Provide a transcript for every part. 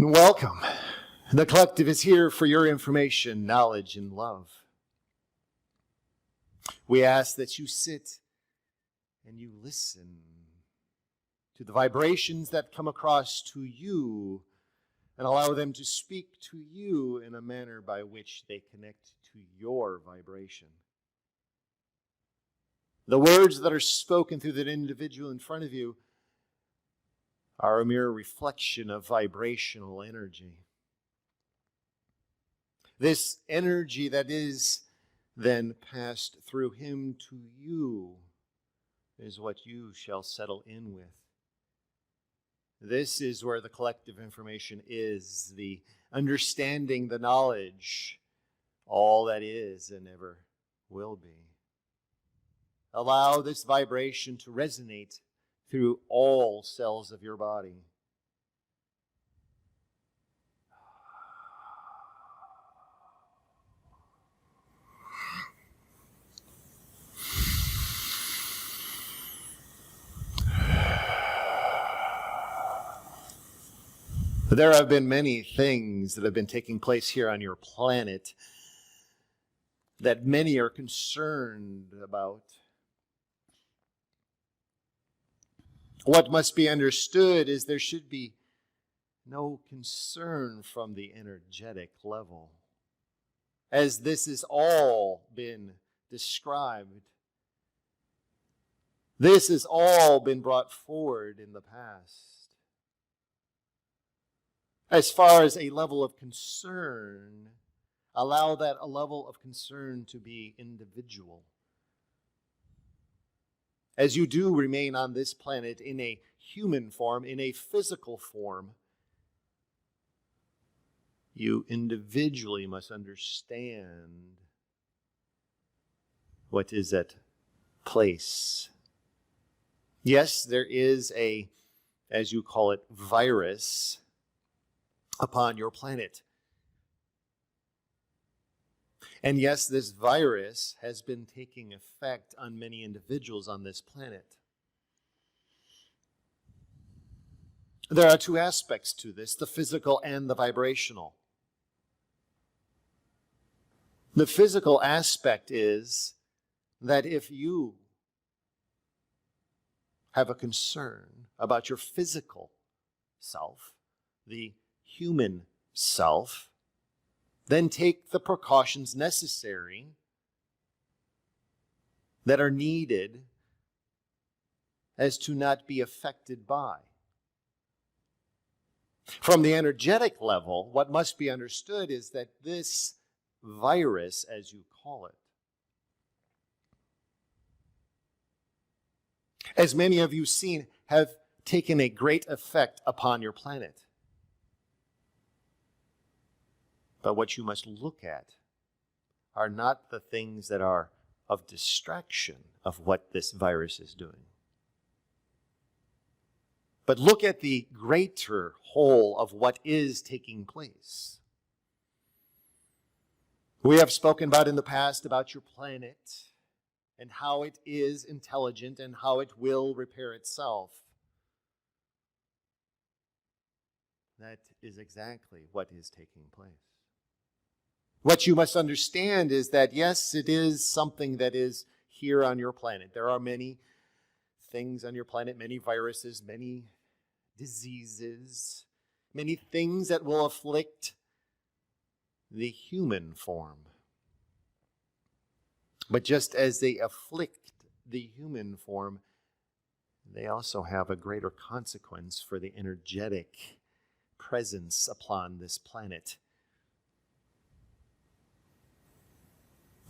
Welcome. The collective is here for your information, knowledge, and love. We ask that you sit and you listen to the vibrations that come across to you and allow them to speak to you in a manner by which they connect to your vibration. The words that are spoken through that individual in front of you are a mere reflection of vibrational energy. This energy that is then passed through him to you is what you shall settle in with. This is where the collective information is, the understanding, the knowledge, all that is and ever will be. Allow this vibration to resonate through all cells of your body. There have been many things that have been taking place here on your planet that many are concerned about. What must be understood is there should be no concern from the energetic level, as this has all been described. This has all been brought forward in the past. As far as a level of concern, allow that a level of concern to be individual. As you do remain on this planet in a human form, in a physical form, you individually must understand what is at place. Yes, there is a, as you call it, virus upon your planet. And yes, this virus has been taking effect on many individuals on this planet. There are two aspects to this, the physical and the vibrational. The physical aspect is that if you have a concern about your physical self, the human self, then take the precautions necessary that are needed as to not be affected by. From the energetic level, what must be understood is that this virus, as you call it, as many of you seen, have taken a great effect upon your planet. But what you must look at are not the things that are of distraction of what this virus is doing. But look at the greater whole of what is taking place. We have spoken about in the past about your planet and how it is intelligent and how it will repair itself. That is exactly what is taking place. What you must understand is that, yes, it is something that is here on your planet. There are many things on your planet, many viruses, many diseases, many things that will afflict the human form. But just as they afflict the human form, they also have a greater consequence for the energetic presence upon this planet.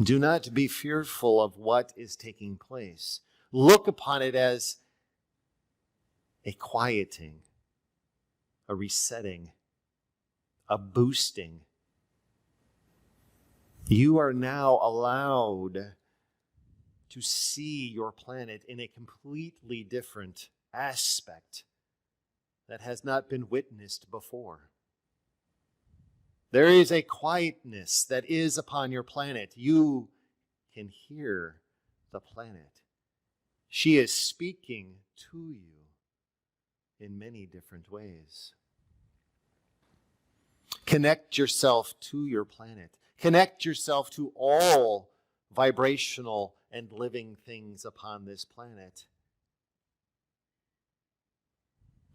Do not be fearful of what is taking place. Look upon it as a quieting, a resetting, a boosting. You are now allowed to see your planet in a completely different aspect that has not been witnessed before. There is a quietness that is upon your planet. You can hear the planet. She is speaking to you in many different ways. Connect yourself to your planet. Connect yourself to all vibrational and living things upon this planet.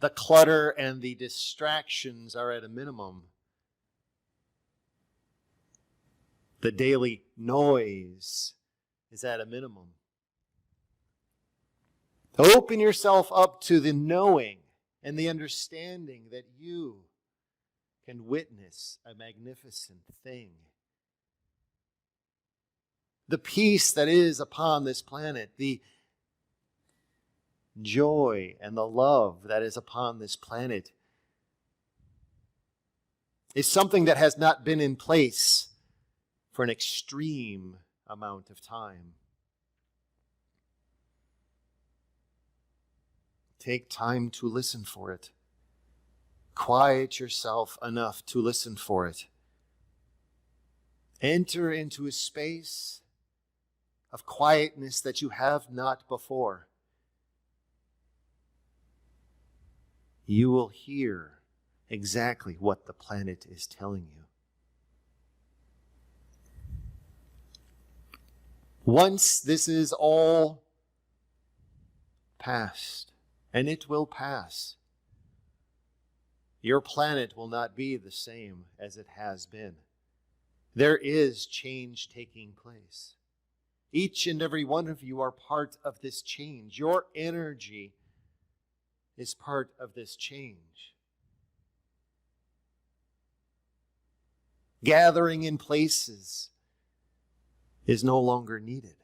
The clutter and the distractions are at a minimum. The daily noise is at a minimum. Open yourself up to the knowing and the understanding that you can witness a magnificent thing. The peace that is upon this planet, the joy and the love that is upon this planet is something that has not been in place for an extreme amount of time. Take time to listen for it. Quiet yourself enough to listen for it. Enter into a space of quietness that you have not before. You will hear exactly what the planet is telling you. Once this is all past, and it will pass, your planet will not be the same as it has been. There is change taking place. Each and every one of you are part of this change. Your energy is part of this change. Gathering in places is no longer needed.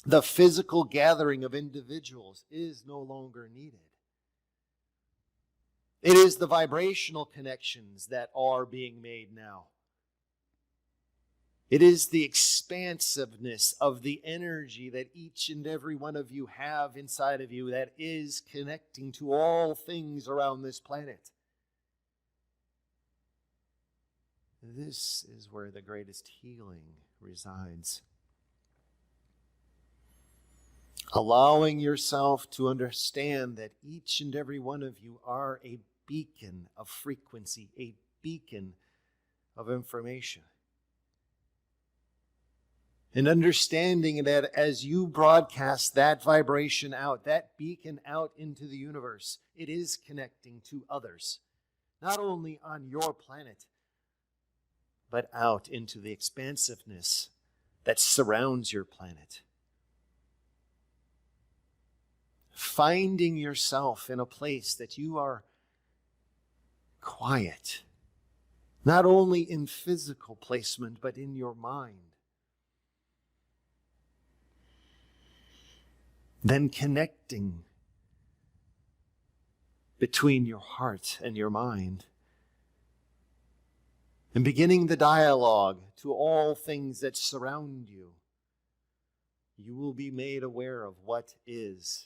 The physical gathering of individuals is no longer needed. It is the vibrational connections that are being made now. It is the expansiveness of the energy that each and every one of you have inside of you that is connecting to all things around this planet. This is where the greatest healing resides. Allowing yourself to understand that each and every one of you are a beacon of frequency, a beacon of information. And understanding that as you broadcast that vibration out, that beacon out into the universe, it is connecting to others, not only on your planet, but out into the expansiveness that surrounds your planet. Finding yourself in a place that you are quiet, not only in physical placement, but in your mind. Then connecting between your heart and your mind. And beginning the dialogue to all things that surround you. You will be made aware of what is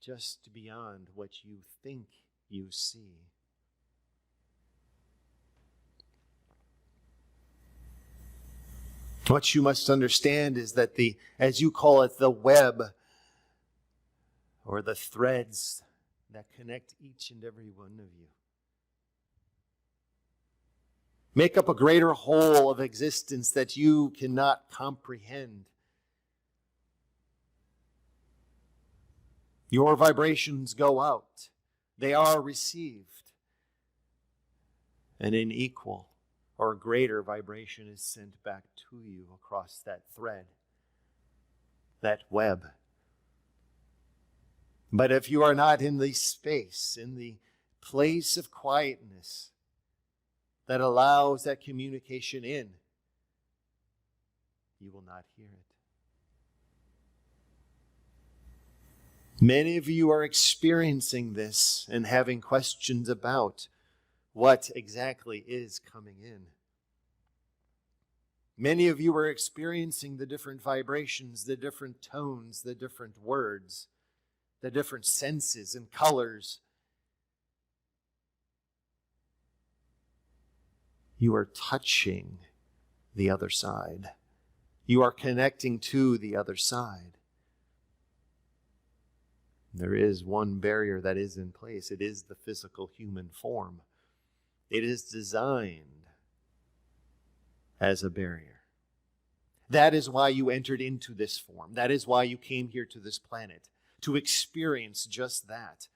just beyond what you think you see. What you must understand is that as you call it, the web or the threads that connect each and every one of you make up a greater whole of existence that you cannot comprehend. Your vibrations go out. They are received. And an equal or greater vibration is sent back to you across that thread, that web. But if you are not in the space, in the place of quietness that allows that communication in, you will not hear it. Many of you are experiencing this and having questions about what exactly is coming in. Many of you are experiencing the different vibrations, the different tones, the different words, the different senses and colors. You are touching the other side. You are connecting to the other side. There is one barrier that is in place. It is the physical human form. It is designed as a barrier. That is why you entered into this form. That is why you came here to this planet, to experience just that,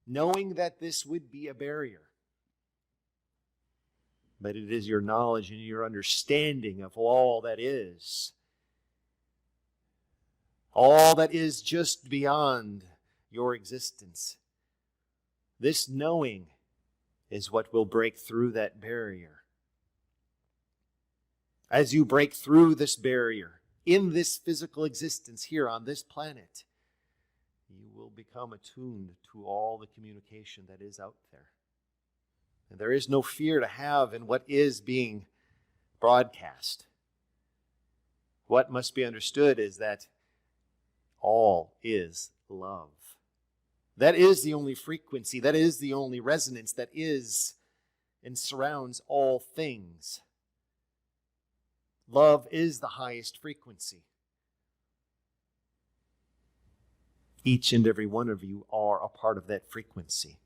knowing that this would be a barrier. But it is your knowledge and your understanding of all that is just beyond your existence. This knowing is what will break through that barrier. As you break through this barrier in this physical existence here on this planet, you will become attuned to all the communication that is out there. And there is no fear to have in what is being broadcast. What must be understood is that all is love. That is the only frequency, that is the only resonance that is and surrounds all things. Love is the highest frequency. Each and every one of you are a part of that frequency.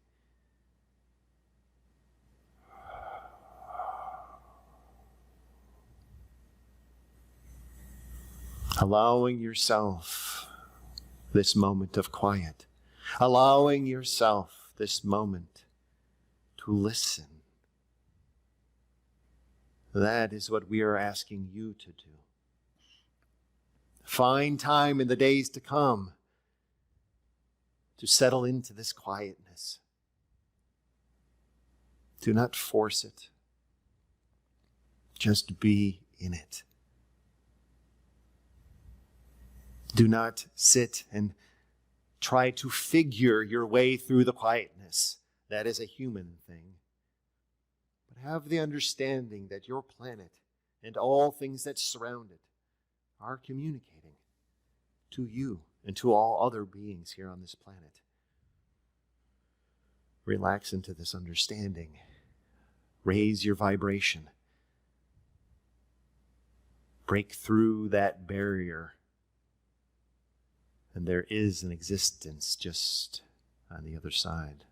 Allowing yourself this moment of quiet. Allowing yourself this moment to listen. That is what we are asking you to do. Find time in the days to come to settle into this quietness. Do not force it. Just be in it. Do not sit and try to figure your way through the quietness. That is a human thing. But have the understanding that your planet and all things that surround it are communicating to you and to all other beings here on this planet. Relax into this understanding. Raise your vibration. Break through that barrier. And there is an existence just on the other side.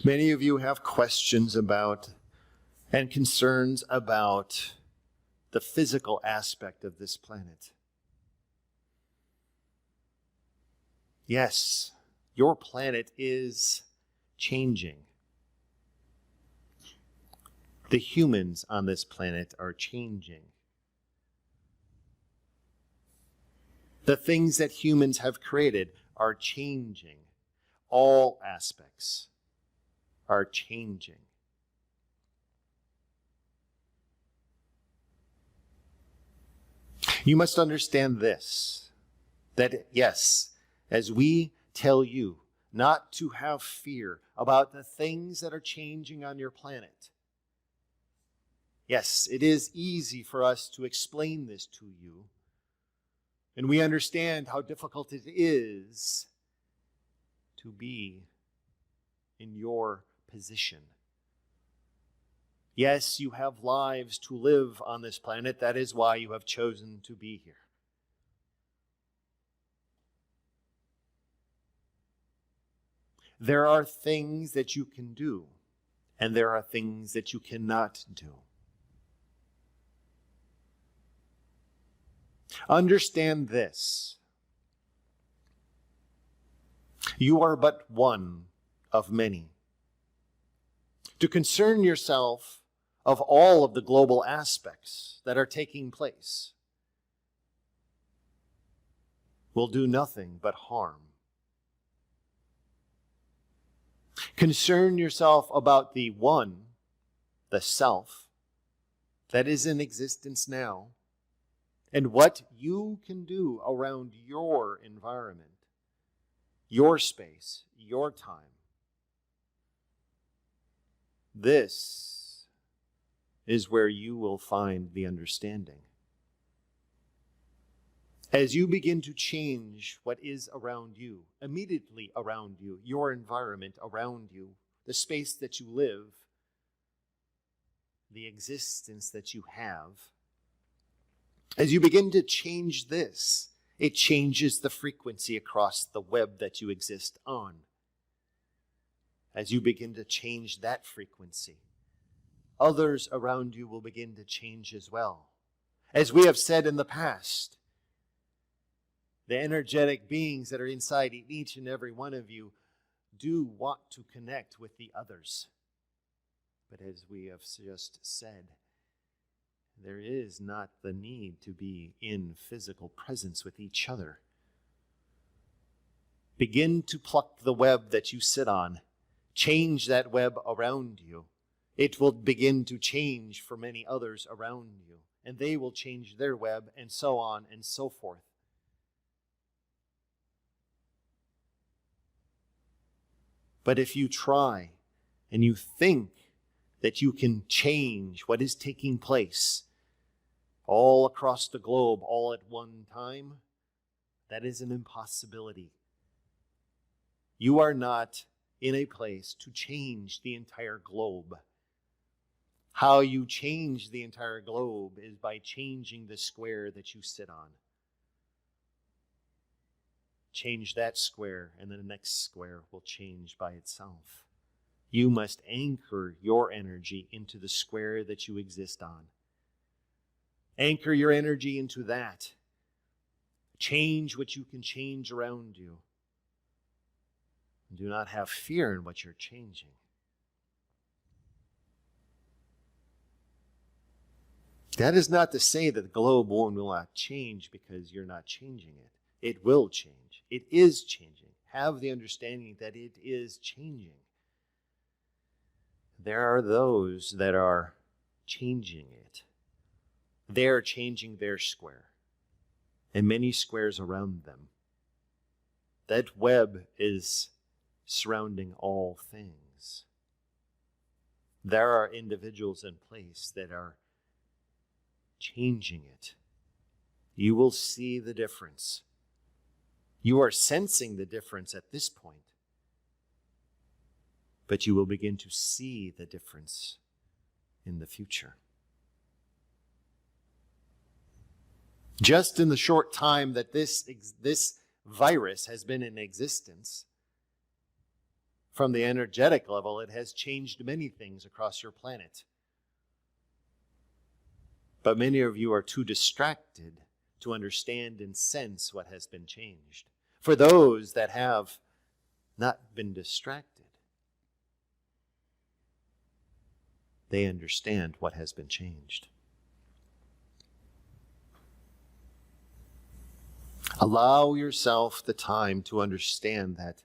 Many of you have questions about and concerns about the physical aspect of this planet. Yes, your planet is changing. The humans on this planet are changing. The things that humans have created are changing. All aspects are changing. You must understand this, that yes, as we tell you not to have fear about the things that are changing on your planet, yes, it is easy for us to explain this to you, and we understand how difficult it is to be in your position. Yes, you have lives to live on this planet. That is why you have chosen to be here. There are things that you can do, and there are things that you cannot do. Understand this. You are but one of many. To concern yourself of all of the global aspects that are taking place will do nothing but harm. Concern yourself about the one, the self, that is in existence now, and what you can do around your environment, your space, your time. This is where you will find the understanding. As you begin to change what is around you, immediately around you, your environment around you, the space that you live, the existence that you have, as you begin to change this, it changes the frequency across the web that you exist on. As you begin to change that frequency, others around you will begin to change as well. As we have said in the past, the energetic beings that are inside each and every one of you do want to connect with the others. But as we have just said, there is not the need to be in physical presence with each other. Begin to pluck the web that you sit on. Change that web around you. It will begin to change for many others around you, and they will change their web, and so on and so forth. But if you try and you think that you can change what is taking place all across the globe all at one time, that is an impossibility. You are not in a place to change the entire globe. How you change the entire globe is by changing the square that you sit on. Change that square, and then the next square will change by itself. You must anchor your energy into the square that you exist on. Anchor your energy into that. Change what you can change around you. Do not have fear in what you're changing. That is not to say that the globe will not change because you're not changing it. It will change. It is changing. Have the understanding that it is changing. There are those that are changing it. They're changing their square and many squares around them. That web is surrounding all things. There are individuals in place that are changing it. You will see the difference. You are sensing the difference at this point, but you will begin to see the difference in the future. Just in the short time that this virus has been in existence, from the energetic level, it has changed many things across your planet. But many of you are too distracted to understand and sense what has been changed. For those that have not been distracted, they understand what has been changed. Allow yourself the time to understand that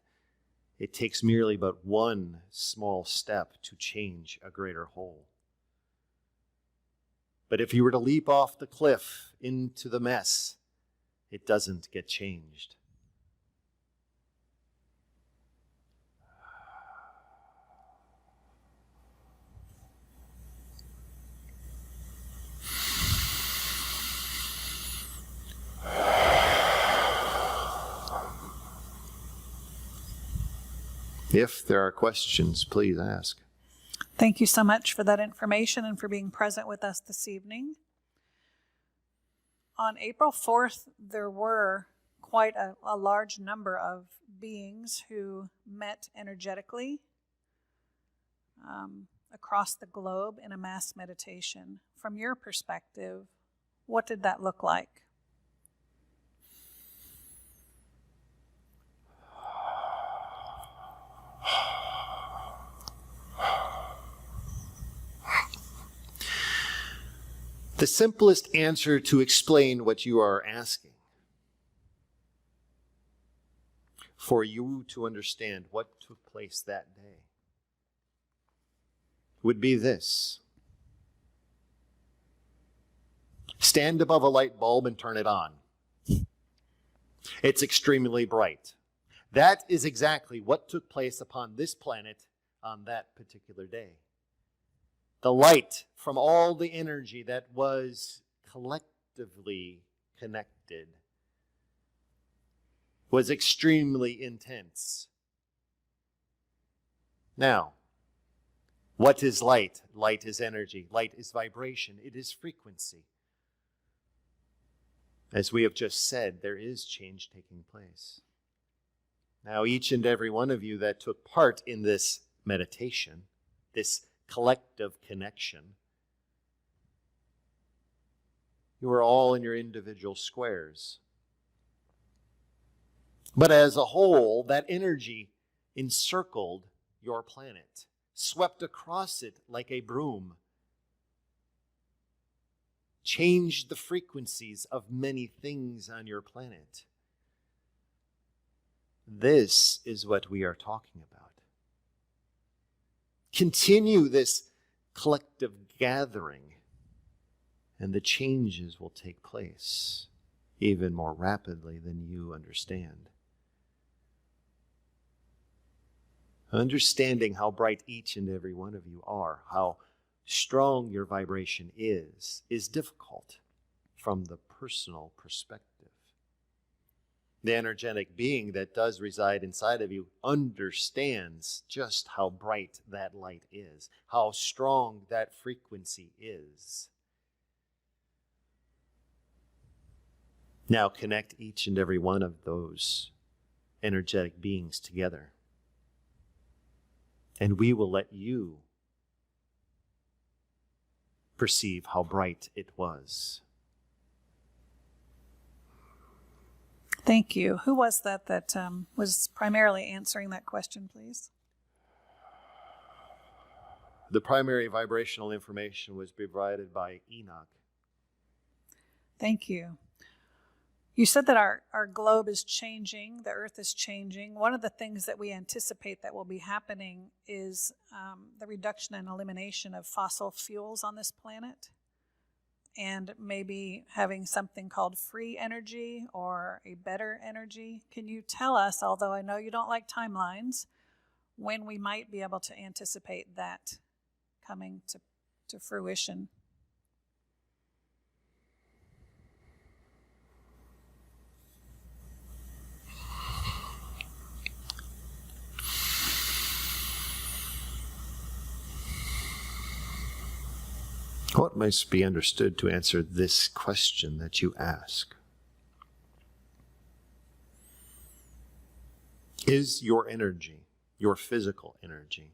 it takes merely but one small step to change a greater whole. But if you were to leap off the cliff into the mess, it doesn't get changed. If there are questions, please ask. Thank you so much for that information and for being present with us this evening. On April 4th, there were quite a large number of beings who met energetically across the globe in a mass meditation. From your perspective, what did that look like? The simplest answer to explain what you are asking, for you to understand what took place that day, would be this. Stand above a light bulb and turn it on. It's extremely bright. That is exactly what took place upon this planet on that particular day. The light from all the energy that was collectively connected was extremely intense. Now, what is light? Light is energy. Light is vibration. It is frequency. As we have just said, there is change taking place. Now, each and every one of you that took part in this meditation, this collective connection, you are all in your individual squares. But as a whole, that energy encircled your planet, swept across it like a broom, changed the frequencies of many things on your planet. This is what we are talking about. Continue this collective gathering, and the changes will take place even more rapidly than you understand. Understanding how bright each and every one of you are, how strong your vibration is difficult from the personal perspective. The energetic being that does reside inside of you understands just how bright that light is, how strong that frequency is. Now connect each and every one of those energetic beings together. And we will let you perceive how bright it was. Thank you. Who was that was primarily answering that question, please? The primary vibrational information was provided by Enoch. Thank you. You said that our globe is changing, the earth is changing. One of the things that we anticipate that will be happening is the reduction and elimination of fossil fuels on this planet, and maybe having something called free energy or a better energy. Can you tell us, although I know you don't like timelines, when we might be able to anticipate that coming to fruition? What must be understood to answer this question that you ask? Is your energy, your physical energy,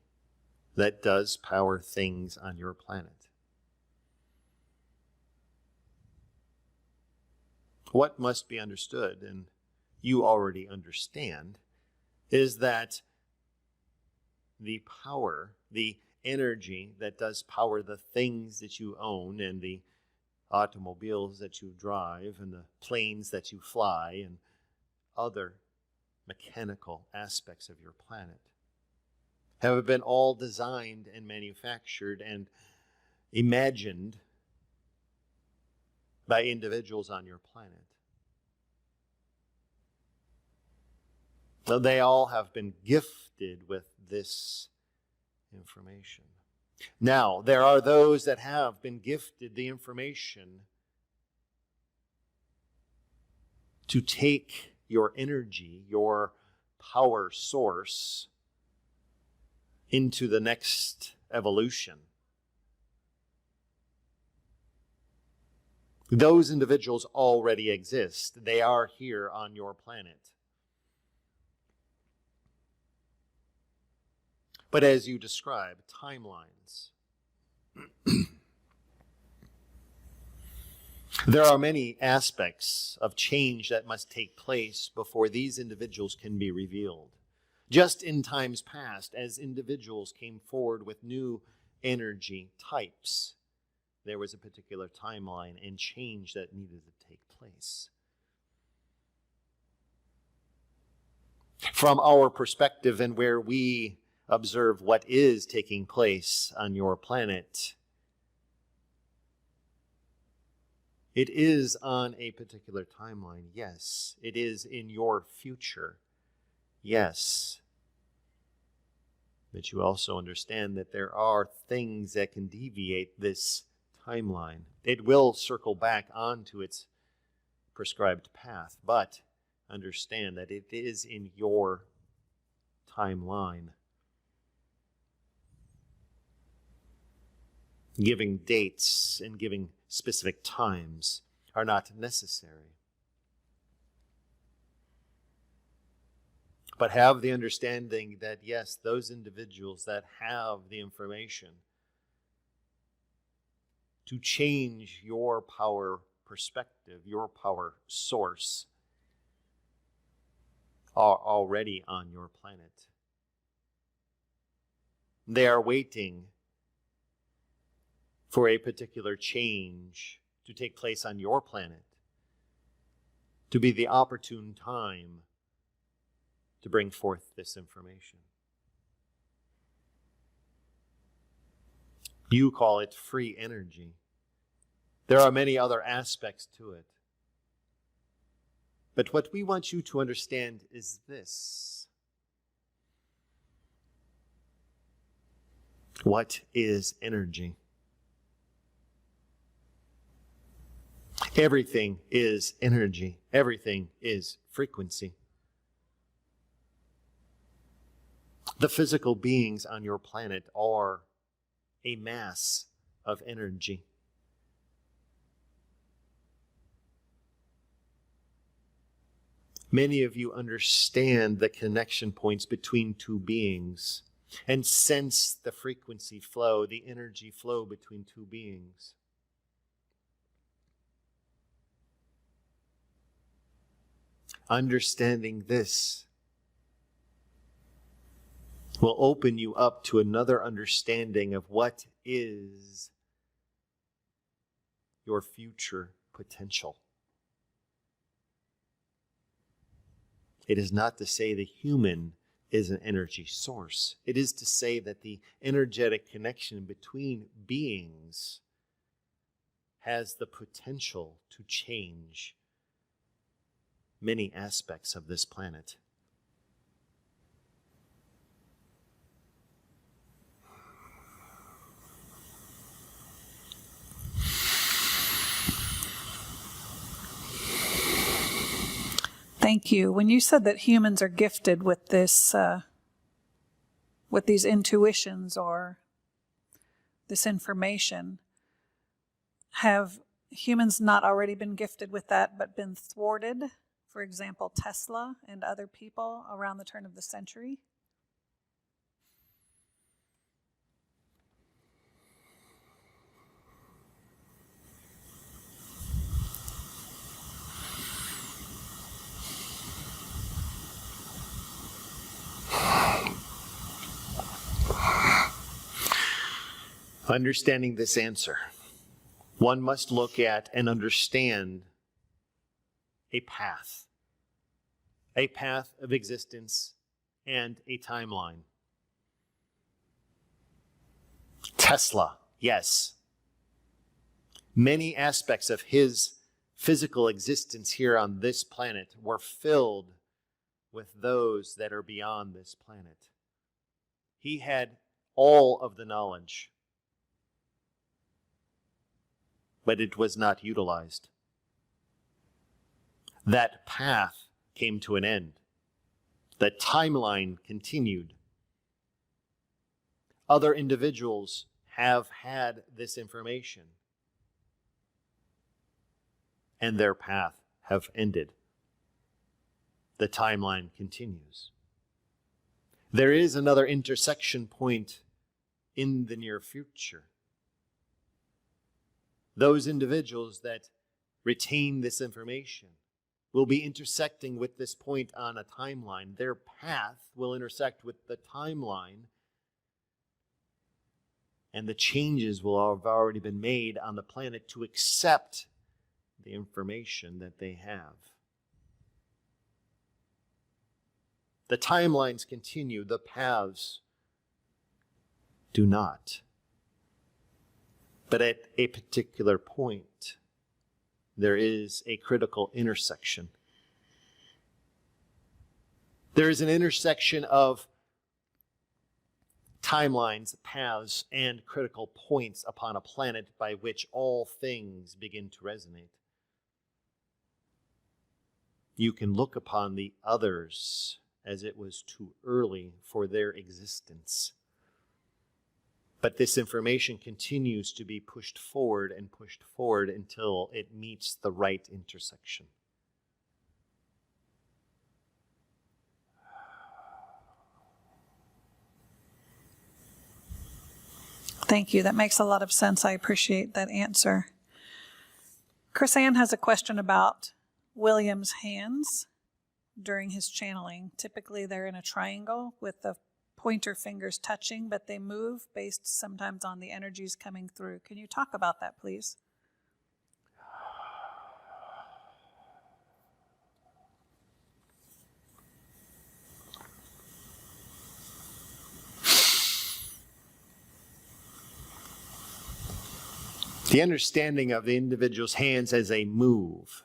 that does power things on your planet? What must be understood, and you already understand, is that the power, the energy that does power the things that you own and the automobiles that you drive and the planes that you fly and other mechanical aspects of your planet have been all designed and manufactured and imagined by individuals on your planet. So they all have been gifted with this information. Now, there are those that have been gifted the information to take your energy, your power source, into the next evolution. Those individuals already exist. They are here on your planet. But as you describe, timelines. There are many aspects of change that must take place before these individuals can be revealed. Just in times past, as individuals came forward with new energy types, there was a particular timeline and change that needed to take place. From our perspective and where we observe what is taking place on your planet, it is on a particular timeline, yes. It is in your future, yes. But you also understand that there are things that can deviate this timeline. It will circle back onto its prescribed path, but understand that it is in your timeline. Giving dates and giving specific times are not necessary. But have the understanding that, yes, those individuals that have the information to change your power perspective, your power source, are already on your planet. They are waiting for a particular change to take place on your planet, to be the opportune time to bring forth this information. You call it free energy. There are many other aspects to it. But what we want you to understand is this. What is energy? Everything is energy. Everything is frequency. The physical beings on your planet are a mass of energy. Many of you understand the connection points between two beings and sense the frequency flow, the energy flow between two beings. Understanding this will open you up to another understanding of what is your future potential. It is not to say the human is an energy source. It is to say that the energetic connection between beings has the potential to change many aspects of this planet. Thank you. When you said that humans are gifted with this, with these intuitions or this information, have humans not already been gifted with that but been thwarted? For example, Tesla and other people around the turn of the century? Understanding this answer, one must look at and understand a path of existence and a timeline. Tesla, yes. Many aspects of his physical existence here on this planet were filled with those that are beyond this planet. He had all of the knowledge, but it was not utilized. That path came to an end. The timeline continued. Other individuals have had this information, and their path have ended. The timeline continues. There is another intersection point in the near future. Those individuals that retain this information will be intersecting with this point on a timeline. Their path will intersect with the timeline, and the changes will have already been made on the planet to accept the information that they have. The timelines continue, the paths do not. But at a particular point, there is a critical intersection. There is an intersection of timelines, paths, and critical points upon a planet by which all things begin to resonate. you can look upon the others as it was too early for their existence. But this information continues to be pushed forward until it meets the right intersection. Thank you. That makes a lot of sense. I appreciate that answer. Chris Ann has a question about William's hands during his channeling. Typically, they're in a triangle with the pointer fingers touching, but they move based sometimes on the energies coming through. Can you talk about that, please? The understanding of the individual's hands as a move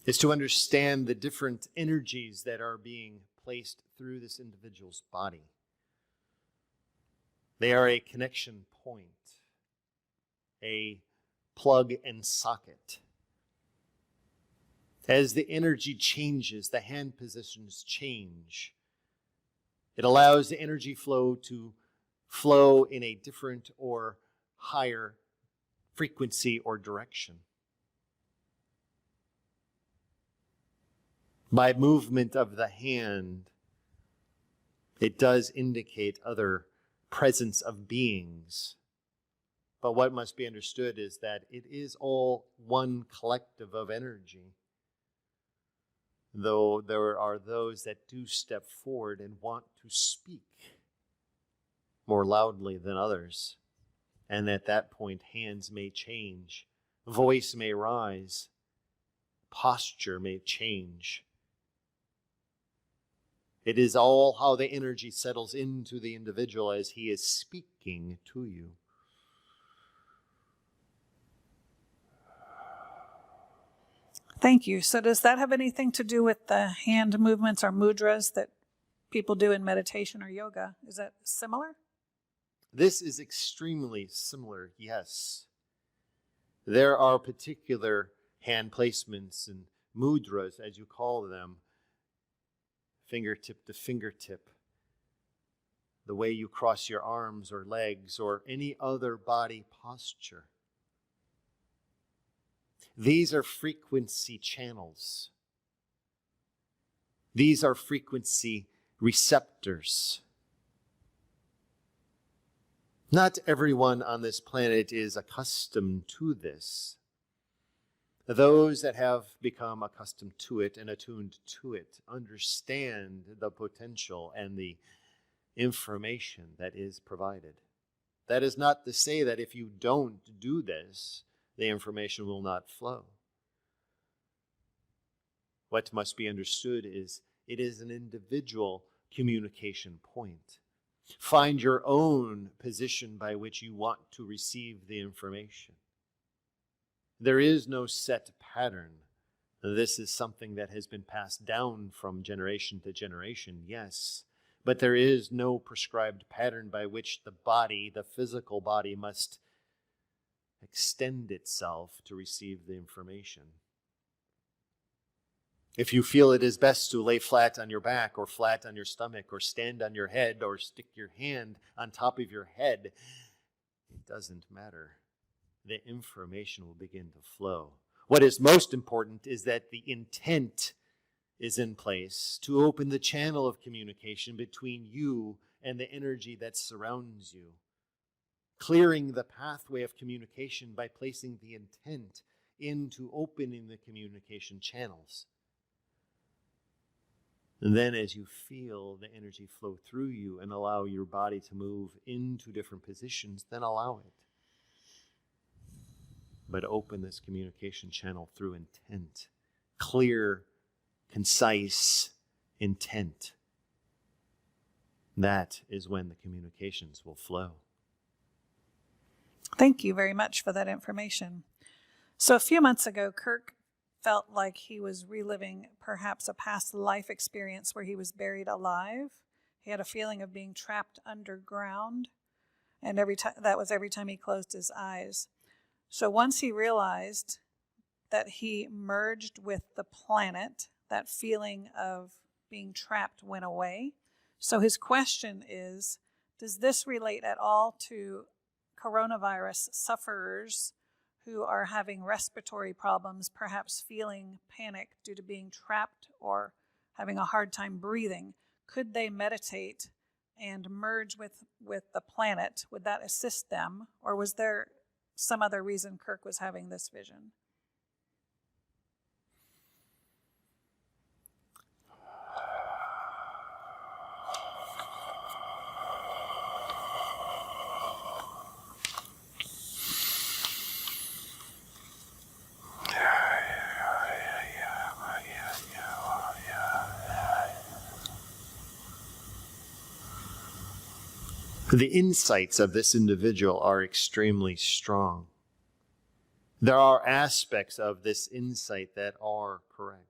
is to understand the different energies that are being placed through this individual's body. They are a connection point, a plug and socket. As the energy changes, the hand positions change. It allows the energy flow to flow in a different or higher frequency or direction. By movement of the hand, it does indicate other presence of beings. But what must be understood is that it is all one collective of energy. Though there are those that do step forward and want to speak more loudly than others. And at that point, hands may change, voice may rise, posture may change. It is all how the energy settles into the individual as he is speaking to you. Thank you. So does that have anything to do with the hand movements or mudras that people do in meditation or yoga? Is that similar? This is extremely similar, yes. There are particular hand placements and mudras, as you call them, fingertip to fingertip, the way you cross your arms or legs or any other body posture. These are frequency channels. These are frequency receptors. Not everyone on this planet is accustomed to this. Those that have become accustomed to it and attuned to it understand the potential and the information that is provided. That is not to say that if you don't do this, the information will not flow. What must be understood is it is an individual communication point. Find your own position by which you want to receive the information. There is no set pattern. This is something that has been passed down from generation to generation, yes. But there is no prescribed pattern by which the body, the physical body, must extend itself to receive the information. If you feel it is best to lay flat on your back or flat on your stomach or stand on your head or stick your hand on top of your head, it doesn't matter. The information will begin to flow. What is most important is that the intent is in place to open the channel of communication between you and the energy that surrounds you. Clearing the pathway of communication by placing the intent into opening the communication channels. And then as you feel the energy flow through you and allow your body to move into different positions, then allow it. But open this communication channel through intent. Clear, concise intent. That is when the communications will flow. Thank you very much for that information. So a few months ago, Kirk felt like he was reliving perhaps a past life experience where he was buried alive. He had a feeling of being trapped underground, and every time he closed his eyes. So once he realized that he merged with the planet. That feeling of being trapped went away. So his question is, does this relate at all to coronavirus sufferers who are having respiratory problems, perhaps feeling panic due to being trapped or having a hard time breathing? Could they meditate and merge with the planet? Would that assist them? Or was there some other reason Kirk was having this vision? The insights of this individual are extremely strong. There are aspects of this insight that are correct.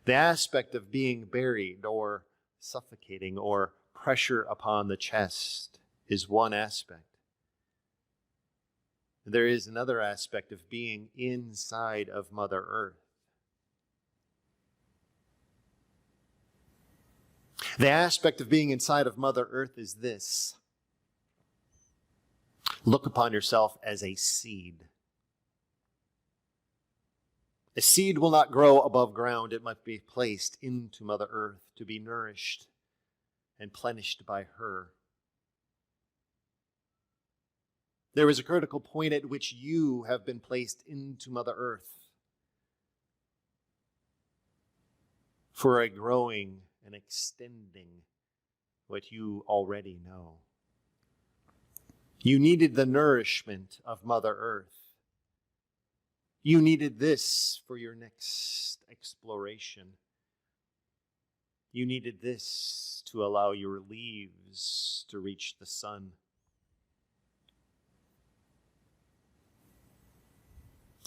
The aspect of being buried or suffocating or pressure upon the chest is one aspect. There is another aspect of being inside of Mother Earth. The aspect of being inside of Mother Earth is this. Look upon yourself as a seed. A seed will not grow above ground. It must be placed into Mother Earth to be nourished and plenished by her. There is a critical point at which you have been placed into Mother Earth for a growing and extending what you already know. You needed the nourishment of Mother Earth. You needed this for your next exploration. You needed this to allow your leaves to reach the sun.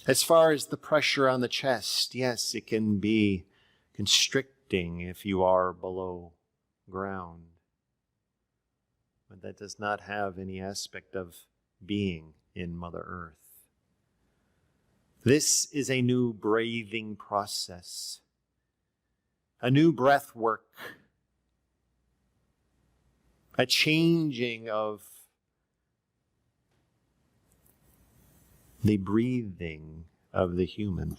As far as the pressure on the chest, yes, it can be constricting if you are below ground. But that does not have any aspect of being in Mother Earth. This is a new breathing process, a new breath work, a changing of the breathing of the human.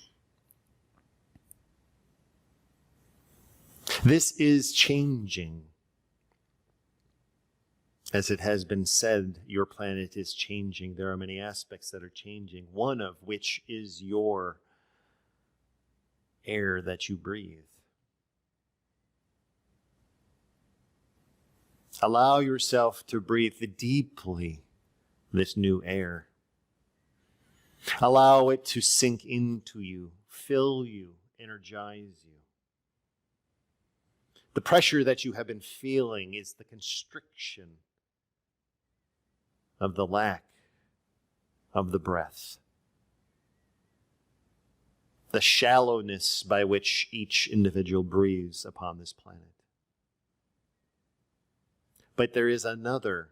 This is changing. As it has been said, your planet is changing. There are many aspects that are changing, one of which is your air that you breathe. Allow yourself to breathe deeply this new air. Allow it to sink into you, fill you, energize you. The pressure that you have been feeling is the constriction of the lack of the breath. The shallowness by which each individual breathes upon this planet. But there is another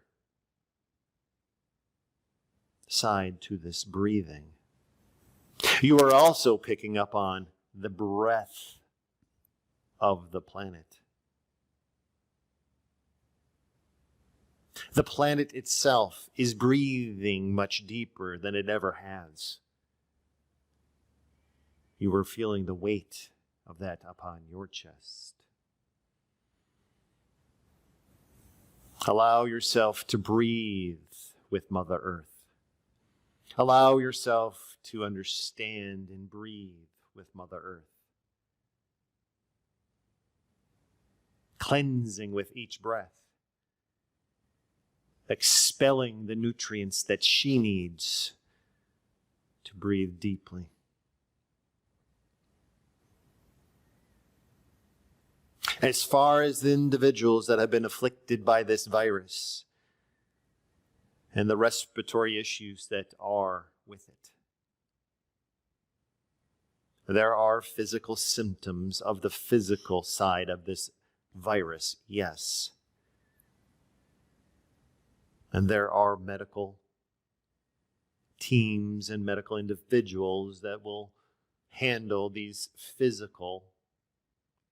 side to this breathing. You are also picking up on the breath of the planet. The planet itself is breathing much deeper than it ever has. You are feeling the weight of that upon your chest. Allow yourself to breathe with Mother Earth. Allow yourself to understand and breathe with Mother Earth. Cleansing with each breath. Expelling the nutrients that she needs to breathe deeply. As far as the individuals that have been afflicted by this virus and the respiratory issues that are with it, there are physical symptoms of the physical side of this virus, yes. And there are medical teams and medical individuals that will handle these physical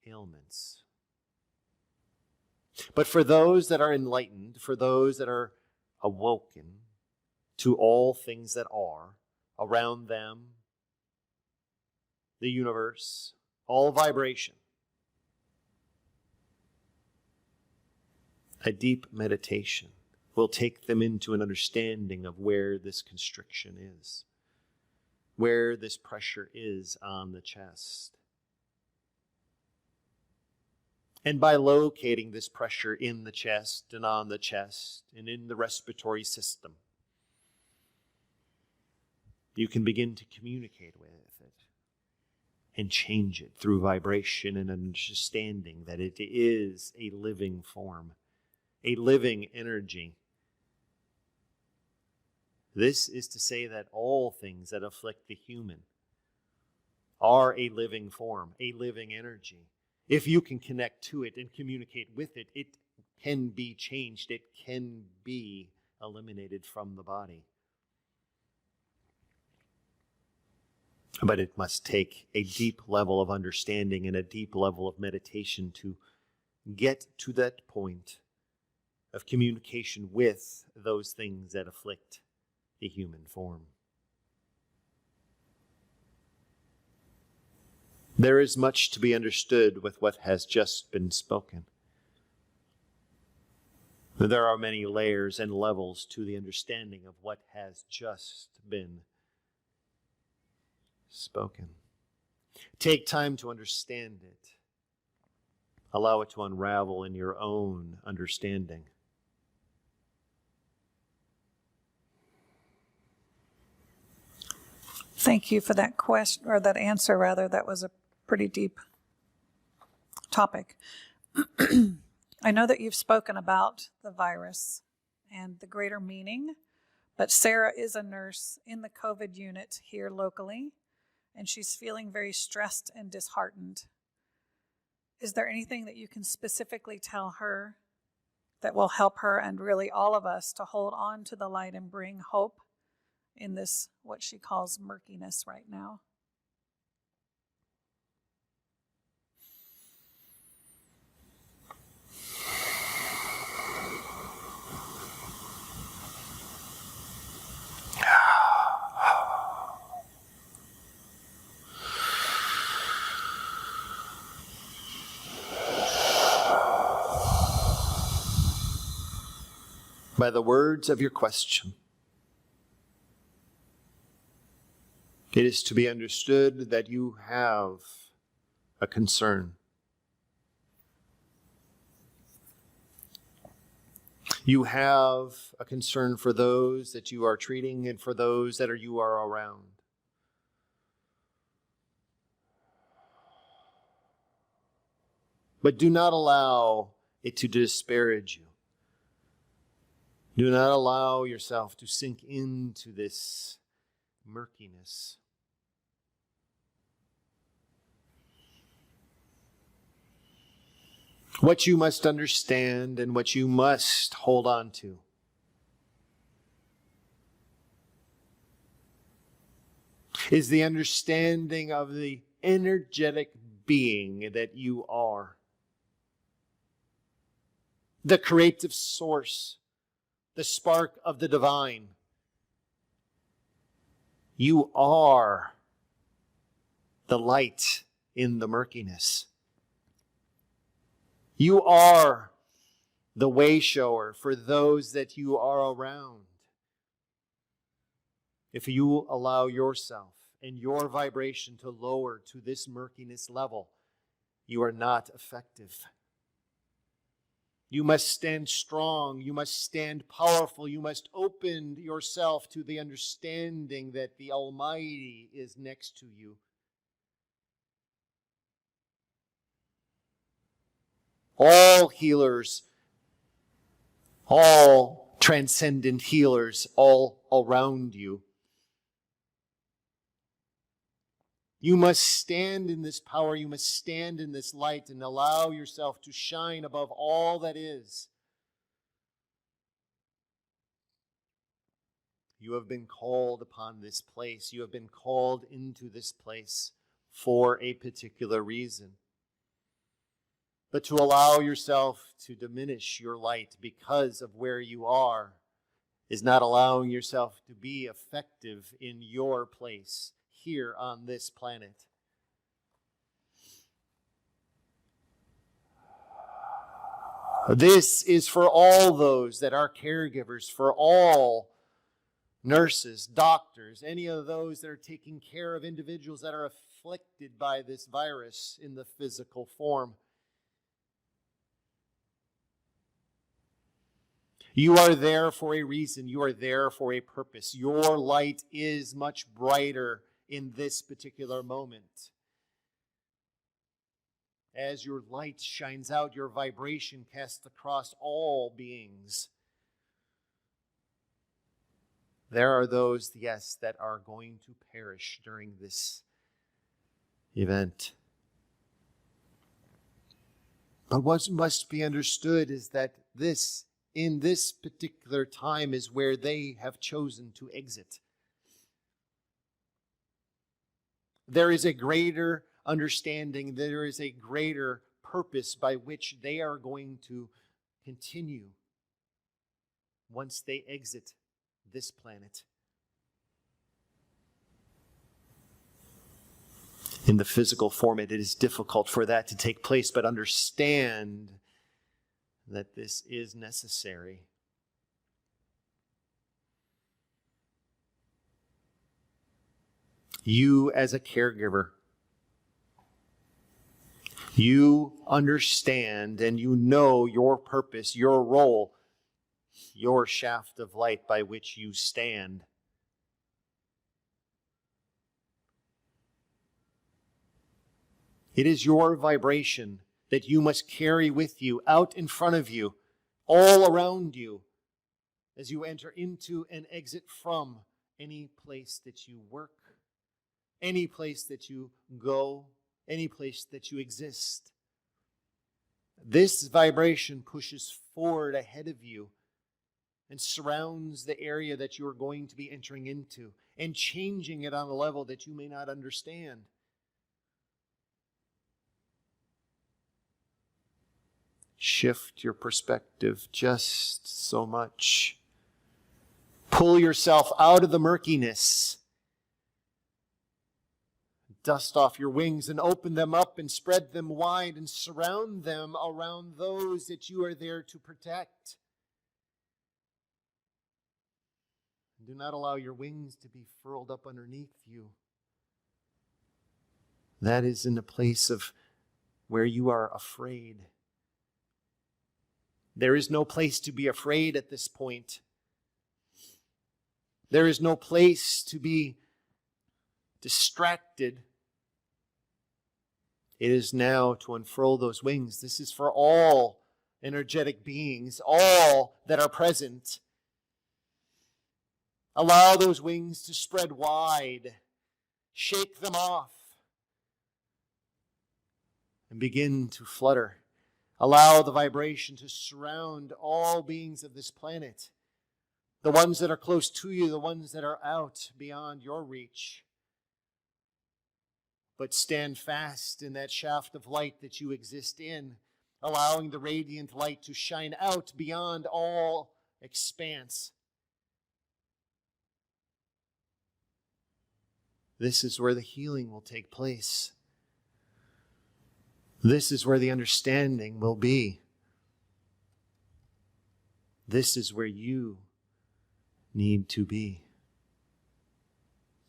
ailments. But for those that are enlightened, for those that are awoken to all things that are around them, the universe, all vibration, a deep meditation will take them into an understanding of where this constriction is, where this pressure is on the chest. And by locating this pressure in the chest and on the chest and in the respiratory system, you can begin to communicate with it and change it through vibration and understanding that it is a living form, a living energy. This is to say that all things that afflict the human are a living form, a living energy. If you can connect to it and communicate with it, it can be changed. It can be eliminated from the body. But it must take a deep level of understanding and a deep level of meditation to get to that point of communication with those things that afflict the human form. There is much to be understood with what has just been spoken. There are many layers and levels to the understanding of what has just been spoken. Take time to understand it. Allow it to unravel in your own understanding. Thank you for that question, or that answer rather. That was a pretty deep topic. I know that you've spoken about the virus and the greater meaning, but Sarah is a nurse in the COVID unit here locally, and she's feeling very stressed and disheartened. Is there anything that you can specifically tell her that will help her and really all of us to hold on to the light and bring hope in this, what she calls murkiness right now? By the words of your question, it is to be understood that you have a concern. You have a concern for those that you are treating and for those that you are around. But do not allow it to disparage you. Do not allow yourself to sink into this murkiness. What you must understand and what you must hold on to is the understanding of the energetic being that you are. The creative source, the spark of the divine. You are the light in the murkiness. You are the way shower for those that you are around. If you allow yourself and your vibration to lower to this murkiness level, you are not effective. You must stand strong. You must stand powerful. You must open yourself to the understanding that the Almighty is next to you. All healers, all transcendent healers, all around you. You must stand in this power. You must stand in this light and allow yourself to shine above all that is. You have been called upon this place. You have been called into this place for a particular reason. But to allow yourself to diminish your light because of where you are is not allowing yourself to be effective in your place here on this planet. This is for all those that are caregivers, for all nurses, doctors, any of those that are taking care of individuals that are afflicted by this virus in the physical form. You are there for a reason. You are there for a purpose. Your light is much brighter in this particular moment. As your light shines out, your vibration casts across all beings. There are those, yes, that are going to perish during this event. But what must be understood is that in this particular time is where they have chosen to exit. There is a greater understanding, there is a greater purpose by which they are going to continue once they exit this planet. In the physical form, it is difficult for that to take place, but understand that this is necessary. You as a caregiver, you understand and you know your purpose, your role, your shaft of light by which you stand. It is your vibration that you must carry with you, out in front of you, all around you, as you enter into and exit from any place that you work, any place that you go, any place that you exist. This vibration pushes forward ahead of you and surrounds the area that you are going to be entering into and changing it on a level that you may not understand. Shift your perspective just so much. Pull yourself out of the murkiness. Dust off your wings and open them up and spread them wide and surround them around those that you are there to protect. Do not allow your wings to be furled up underneath you. That is in a place of where you are afraid. There is no place to be afraid at this point. There is no place to be distracted. It is now to unfurl those wings. This is for all energetic beings, all that are present. Allow those wings to spread wide. Shake them off. And begin to flutter. Allow the vibration to surround all beings of this planet. The ones that are close to you, the ones that are out beyond your reach. But stand fast in that shaft of light that you exist in, allowing the radiant light to shine out beyond all expanse. This is where the healing will take place. This is where the understanding will be. This is where you need to be.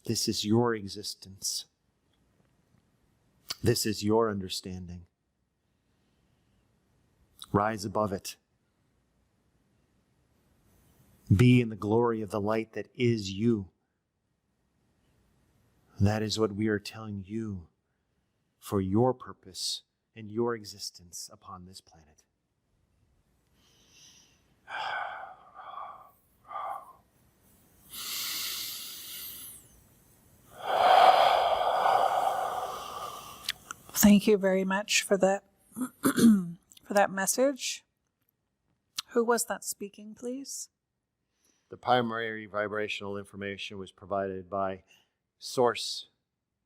This is your existence. This is your understanding. Rise above it. Be in the glory of the light that is you. That is what we are telling you for your purpose and your existence upon this planet. Thank you very much for that for that message. Who was that speaking, please? The primary vibrational information was provided by Source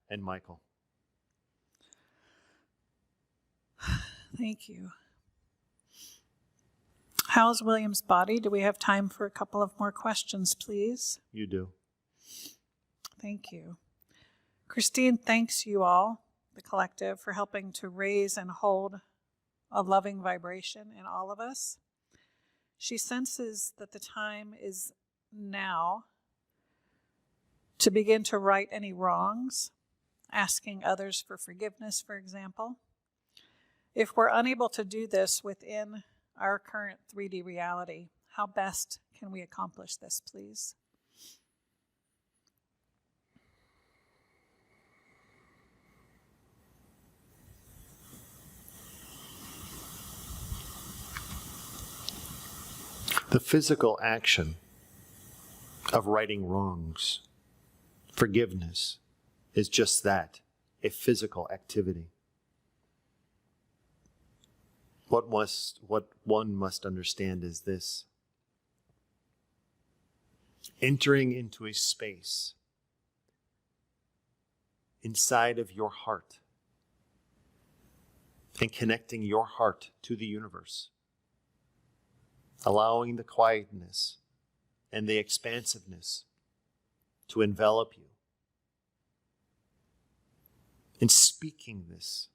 and Michael. Thank you. How's William's body? Do we have time for a couple of more questions, please? You do. Thank you. Christine thanks you all, the collective, for helping to raise and hold a loving vibration in all of us. She senses that the time is now to begin to right any wrongs, asking others for forgiveness, for example. If we're unable to do this within our current 3D reality, how best can we accomplish this, please? The physical action of righting wrongs, forgiveness, is just that, a physical activity. What one must understand is this: entering into a space inside of your heart and connecting your heart to the universe, allowing the quietness and the expansiveness to envelop you, and speaking this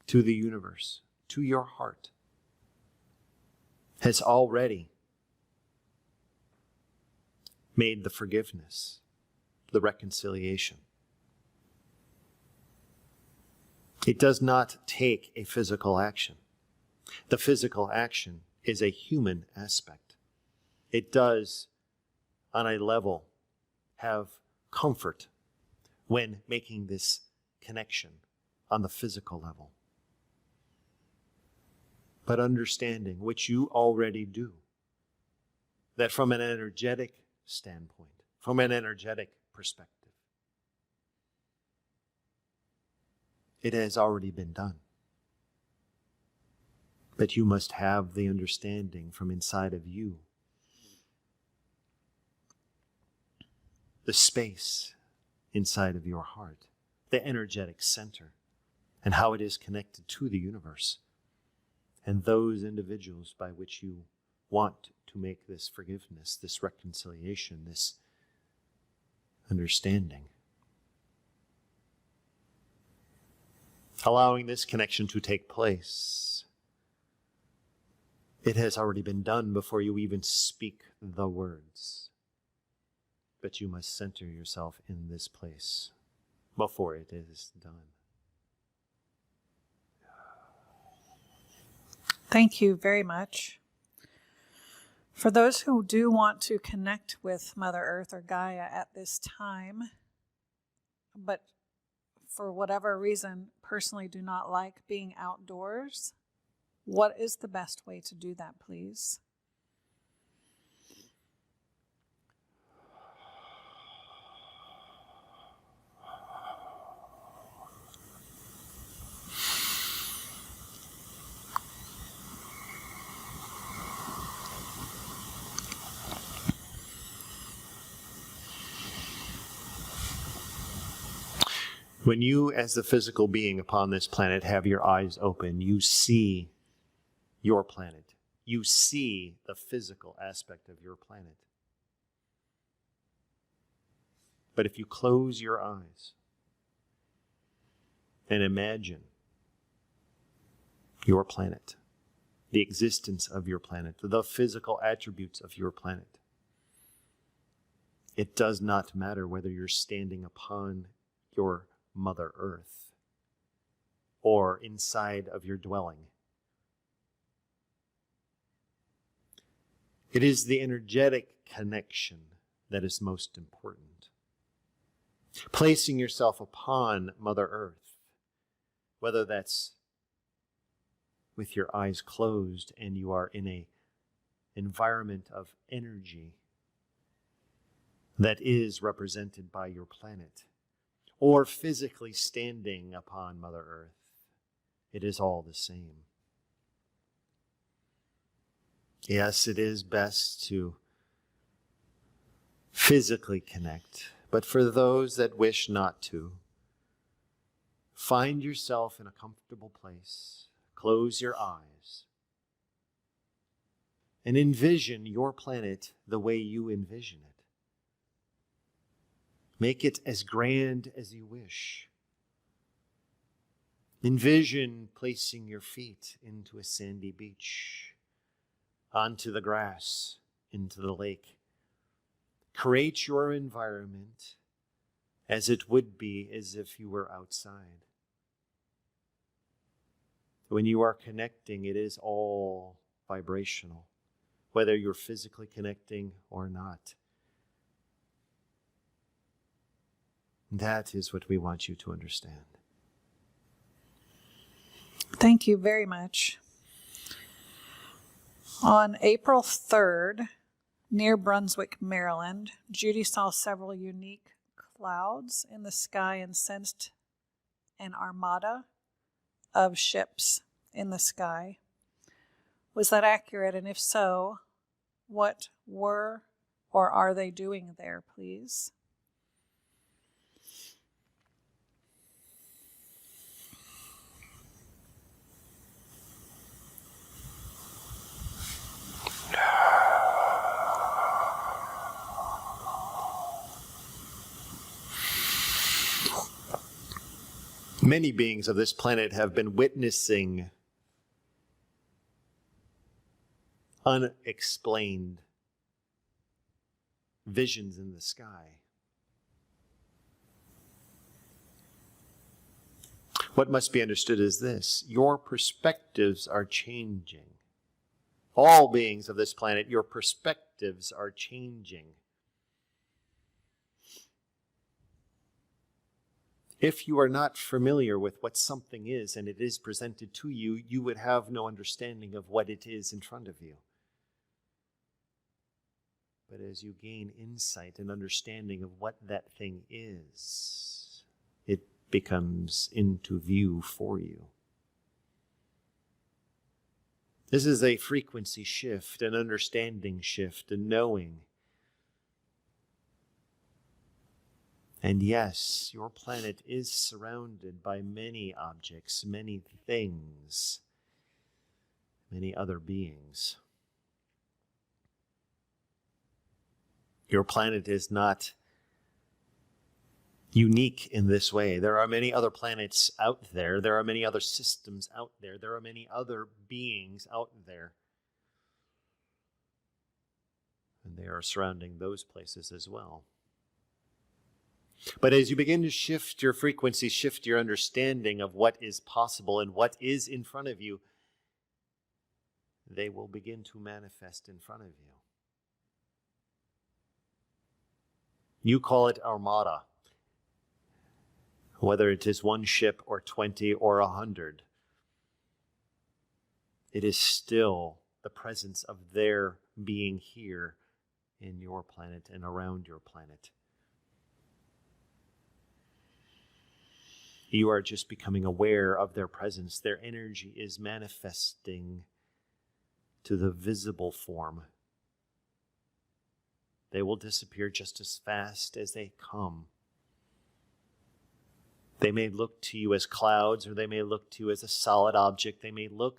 to the universe, to your heart, has already made the forgiveness, the reconciliation. It does not take a physical action. The physical action is a human aspect. It does, on a level, have comfort when making this connection on the physical level. But understanding, which you already do, that from an energetic standpoint, from an energetic perspective, it has already been done. But you must have the understanding from inside of you, the space inside of your heart, the energetic center, and how it is connected to the universe, and those individuals by which you want to make this forgiveness, this reconciliation, this understanding. Allowing this connection to take place. It has already been done before you even speak the words. But you must center yourself in this place before it is done. Thank you very much. For those who do want to connect with Mother Earth or Gaia at this time, but for whatever reason personally do not like being outdoors, what is the best way to do that, please? When you, as the physical being upon this planet, have your eyes open, you see your planet. You see the physical aspect of your planet. But if you close your eyes and imagine your planet, the existence of your planet, the physical attributes of your planet, it does not matter whether you're standing upon your Mother Earth or inside of your dwelling. It is the energetic connection that is most important. Placing yourself upon Mother Earth, whether that's with your eyes closed and you are in an environment of energy that is represented by your planet, or physically standing upon Mother Earth, it is all the same. Yes, it is best to physically connect. But for those that wish not to, find yourself in a comfortable place. Close your eyes and envision your planet the way you envision it. Make it as grand as you wish. Envision placing your feet into a sandy beach, onto the grass, into the lake. Create your environment as it would be as if you were outside. When you are connecting, it is all vibrational, whether you're physically connecting or not. That is what we want you to understand. Thank you very much. On April 3rd, near Brunswick, Maryland, Judy saw several unique clouds in the sky and sensed an armada of ships in the sky. Was that accurate? And if so, what were or are they doing there, please? Many beings of this planet have been witnessing unexplained visions in the sky. What must be understood is this: your perspectives are changing. All beings of this planet, your perspectives are changing. If you are not familiar with what something is and it is presented to you, you would have no understanding of what it is in front of you. But as you gain insight and understanding of what that thing is, it becomes into view for you. This is a frequency shift, an understanding shift, a knowing. And yes, your planet is surrounded by many objects, many things, many other beings. Your planet is not unique in this way. There are many other planets out there. There are many other systems out there. There are many other beings out there. And they are surrounding those places as well. But as you begin to shift your frequency, shift your understanding of what is possible and what is in front of you, they will begin to manifest in front of you. You call it armada, whether it is one ship or 20 or 100. It is still the presence of their being here in your planet and around your planet. You are just becoming aware of their presence. Their energy is manifesting to the visible form. They will disappear just as fast as they come. They may look to you as clouds, or they may look to you as a solid object. They may look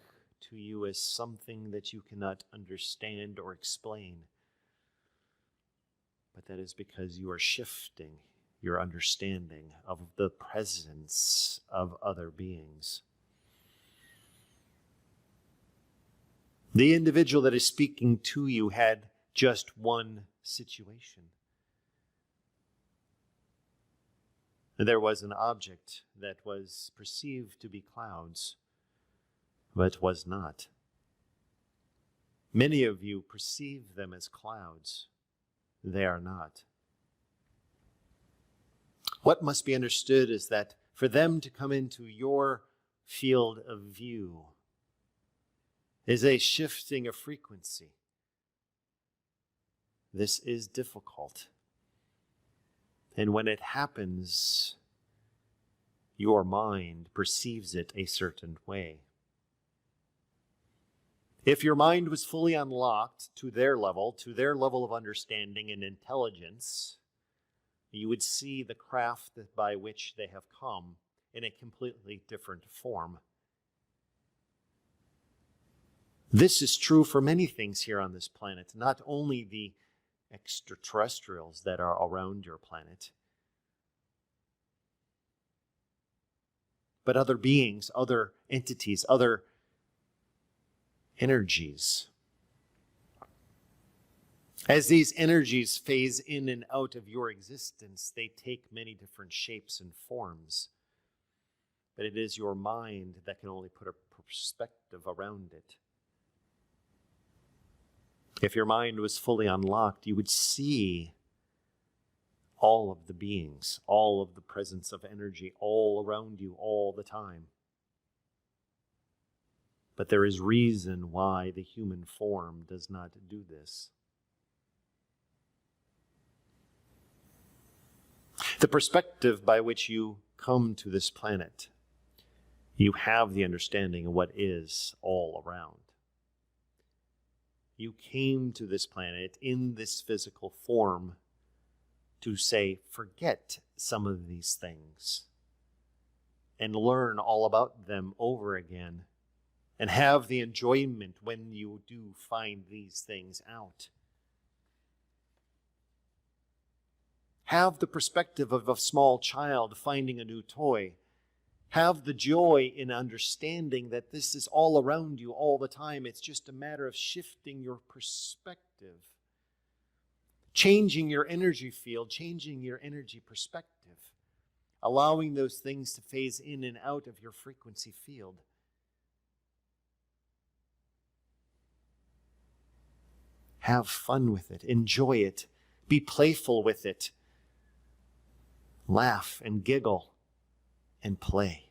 to you as something that you cannot understand or explain. But that is because you are shifting your understanding of the presence of other beings. The individual that is speaking to you had just one situation. There was an object that was perceived to be clouds, but was not. Many of you perceive them as clouds. They are not. What must be understood is that for them to come into your field of view is a shifting of frequency. This is difficult. And when it happens, your mind perceives it a certain way. If your mind was fully unlocked to their level of understanding and intelligence, you would see the craft by which they have come in a completely different form. This is true for many things here on this planet, not only the extraterrestrials that are around your planet, but other beings, other entities, other energies. As these energies phase in and out of your existence, they take many different shapes and forms. But it is your mind that can only put a perspective around it. If your mind was fully unlocked, you would see all of the beings, all of the presence of energy all around you all the time. But there is reason why the human form does not do this. The perspective by which you come to this planet, you have the understanding of what is all around. You came to this planet in this physical form to say, forget some of these things and learn all about them over again and have the enjoyment when you do find these things out. Have the perspective of a small child finding a new toy. Have the joy in understanding that this is all around you all the time. It's just a matter of shifting your perspective, changing your energy field, changing your energy perspective, allowing those things to phase in and out of your frequency field. Have fun with it. Enjoy it. Be playful with it. Laugh and giggle and play.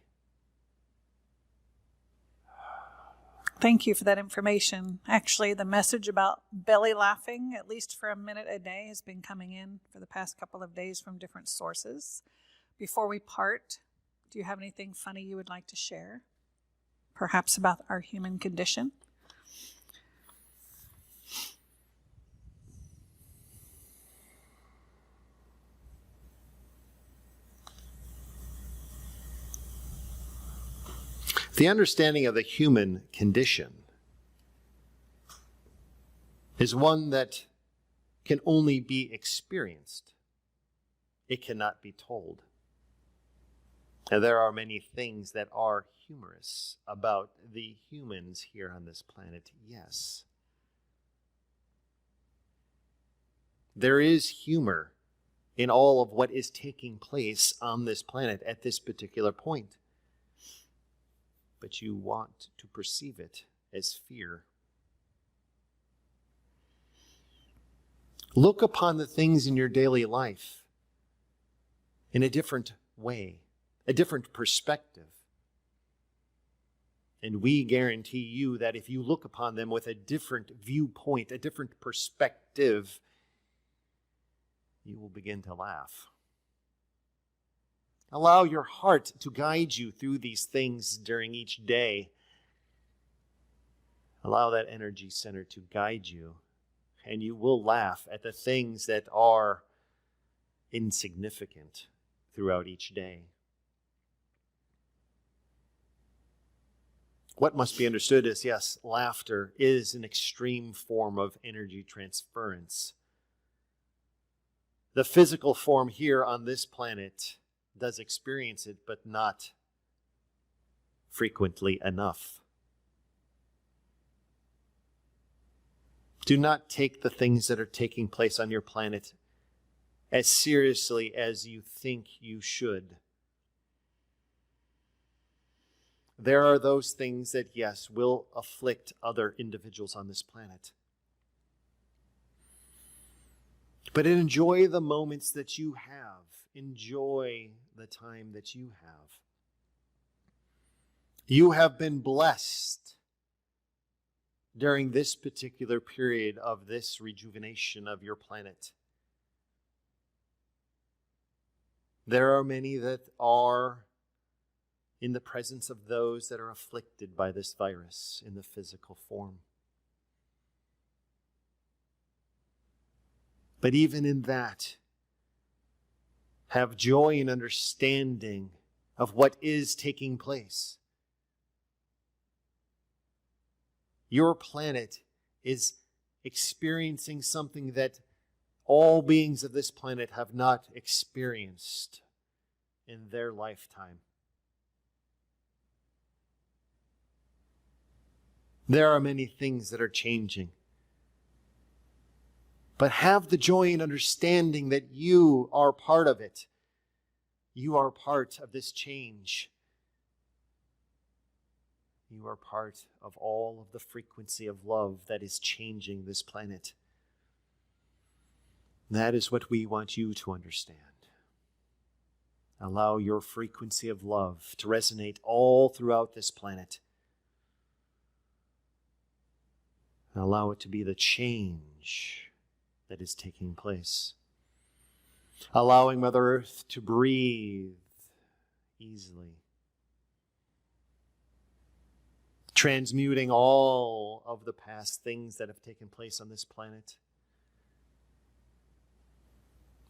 Thank you for that information. Actually, the message about belly laughing, at least for a minute a day, has been coming in for the past couple of days from different sources. Before we part, do you have anything funny you would like to share? Perhaps about our human condition? The understanding of the human condition is one that can only be experienced. It cannot be told. And there are many things that are humorous about the humans here on this planet, yes. There is humor in all of what is taking place on this planet at this particular point. But you want to perceive it as fear. Look upon the things in your daily life in a different way, a different perspective. And we guarantee you that if you look upon them with a different viewpoint, a different perspective, you will begin to laugh. Allow your heart to guide you through these things during each day. Allow that energy center to guide you, and you will laugh at the things that are insignificant throughout each day. What must be understood is, yes, laughter is an extreme form of energy transference. The physical form here on this planet does experience it, but not frequently enough. Do not take the things that are taking place on your planet as seriously as you think you should. There are those things that, yes, will afflict other individuals on this planet. But enjoy the moments that you have. Enjoy the time that you have. You have been blessed during this particular period of this rejuvenation of your planet. There are many that are in the presence of those that are afflicted by this virus in the physical form. But even in that, have joy and understanding of what is taking place. Your planet is experiencing something that all beings of this planet have not experienced in their lifetime. There are many things that are changing. But have the joy and understanding that you are part of it. You are part of this change. You are part of all of the frequency of love that is changing this planet. That is what we want you to understand. Allow your frequency of love to resonate all throughout this planet. And allow it to be the change that is taking place. Allowing Mother Earth to breathe easily. Transmuting all of the past things that have taken place on this planet.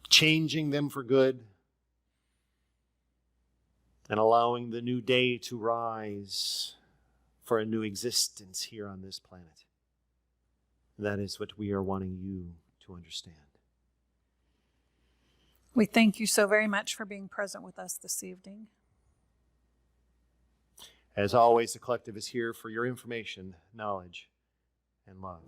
Changing them for good. And allowing the new day to rise for a new existence here on this planet. That is what we are wanting you to understand. We thank you so very much for being present with us this evening. As always, the collective is here for your information, knowledge, and love.